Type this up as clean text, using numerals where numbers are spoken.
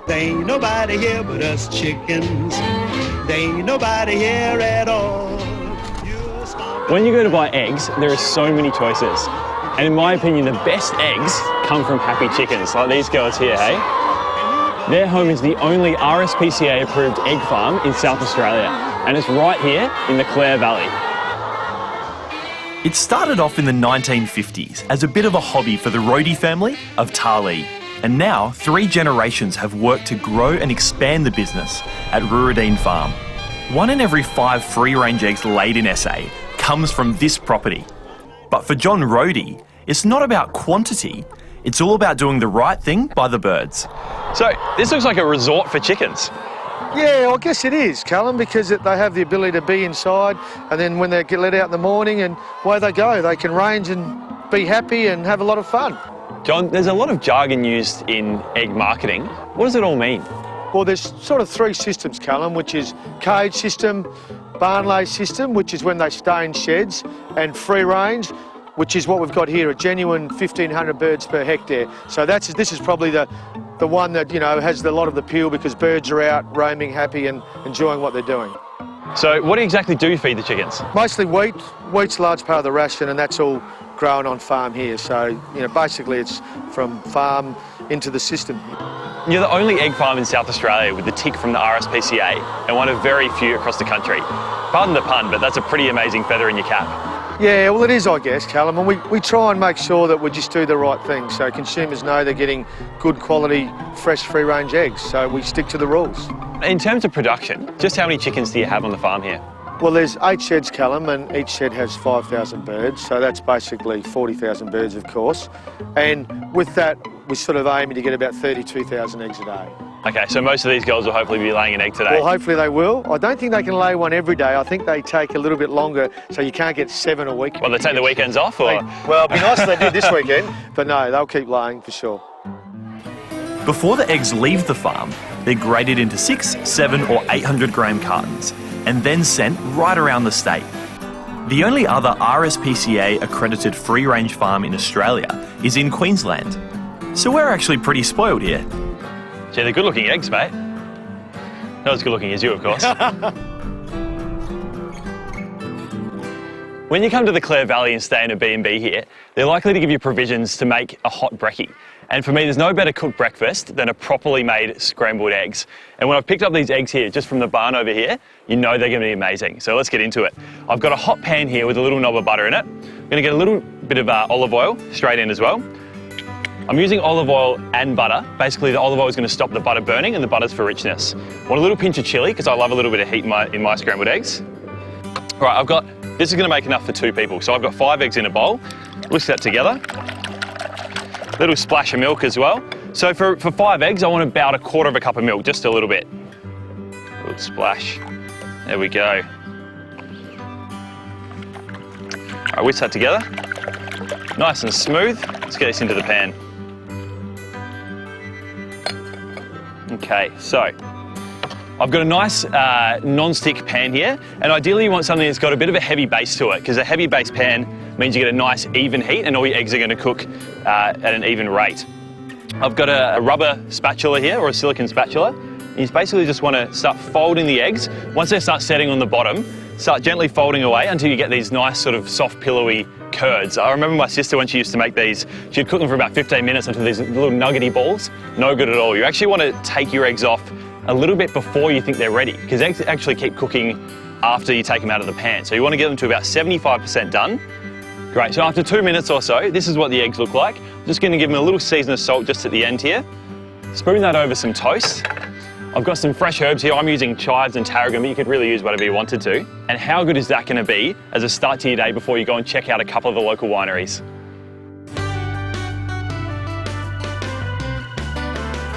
There ain't nobody here but us chickens. There ain't nobody here at all. When you go to buy eggs, there are so many choices. And in my opinion, the best eggs come from happy chickens, like these girls here, hey? Their home is the only RSPCA approved egg farm in South Australia, and it's right here in the Clare Valley. It started off in the 1950s as a bit of a hobby for the Rohdes family of Tarlee, and now 3 generations have worked to grow and expand the business at Rohdes Farm. 1 in every 5 free-range eggs laid in SA comes from this property. But for John Rohdes, it's not about quantity, it's all about doing the right thing by the birds. So, this looks like a resort for chickens. Yeah, I guess it is, Callum, because they have the ability to be inside, and then when they get let out in the morning and away they go, they can range and be happy and have a lot of fun. John, there's a lot of jargon used in egg marketing. What does it all mean? Well, there's sort of 3 systems, Callum, which is cage system, barn lay system, which is when they stay in sheds, and free range, which is what we've got here, a genuine 1,500 birds per hectare. So this is probably the one that, you know, has a lot of the appeal because birds are out roaming happy and enjoying what they're doing. So what exactly do you feed the chickens? Mostly wheat. Wheat's a large part of the ration, and that's all grown on farm here. So, you know, basically it's from farm into the system. You're the only egg farm in South Australia with the tick from the RSPCA and one of very few across the country. Pardon the pun, but that's a pretty amazing feather in your cap. Yeah, well, it is, I guess, Callum, and we try and make sure that we just do the right thing so consumers know they're getting good quality, fresh, free-range eggs, so we stick to the rules. In terms of production, just how many chickens do you have on the farm here? Well, there's 8 sheds, Callum, and each shed has 5,000 birds, so that's basically 40,000 birds, of course. And with that, we're sort of aiming to get about 32,000 eggs a day. Okay, so most of these girls will hopefully be laying an egg today. Well, hopefully they will. I don't think they can lay one every day. I think they take a little bit longer, so you can't get 7 a week. Well, they take the weekends off, or? Well, it'd be nice if they did this weekend, but no, they'll keep laying for sure. Before the eggs leave the farm, they're graded into 6, 7 or 800 gram cartons and then sent right around the state. The only other RSPCA accredited free-range farm in Australia is in Queensland. So we're actually pretty spoiled here. Gee, they're good-looking eggs, mate. Not as good-looking as you, of course. When you come to the Clare Valley and stay in a B&B here, they're likely to give you provisions to make a hot brekkie. And for me, there's no better cooked breakfast than a properly made scrambled eggs. And when I've picked up these eggs here, just from the barn over here, you know they're going to be amazing. So let's get into it. I've got a hot pan here with a little knob of butter in it. I'm going to get a little bit of olive oil straight in as well. I'm using olive oil and butter. Basically, the olive oil is going to stop the butter burning, and the butter's for richness. Want a little pinch of chilli, because I love a little bit of heat in my scrambled eggs. All right, this is going to make enough for 2 people. So I've got 5 eggs in a bowl. Whisk that together. Little splash of milk as well. So for 5 eggs, I want about 1/4 cup of milk, just a little bit. A little splash. There we go. All right, whisk that together. Nice and smooth. Let's get this into the pan. Okay, so I've got a nice non-stick pan here, and ideally you want something that's got a bit of a heavy base to it, because a heavy base pan means you get a nice even heat and all your eggs are going to cook at an even rate. I've got a rubber spatula here, or a silicone spatula. You basically just want to start folding the eggs. Once they start setting on the bottom, start gently folding away until you get these nice sort of soft pillowy curds. I remember my sister, when she used to make these, she'd cook them for about 15 minutes until these little nuggety balls. No good at all. You actually want to take your eggs off a little bit before you think they're ready, because eggs actually keep cooking after you take them out of the pan. So you want to get them to about 75% done. Great, so after 2 minutes or so, this is what the eggs look like. I'm just going to give them a little season of salt just at the end here. Spoon that over some toast. I've got some fresh herbs here. I'm using chives and tarragon, but you could really use whatever you wanted to. And how good is that going to be as a start to your day before you go and check out a couple of the local wineries?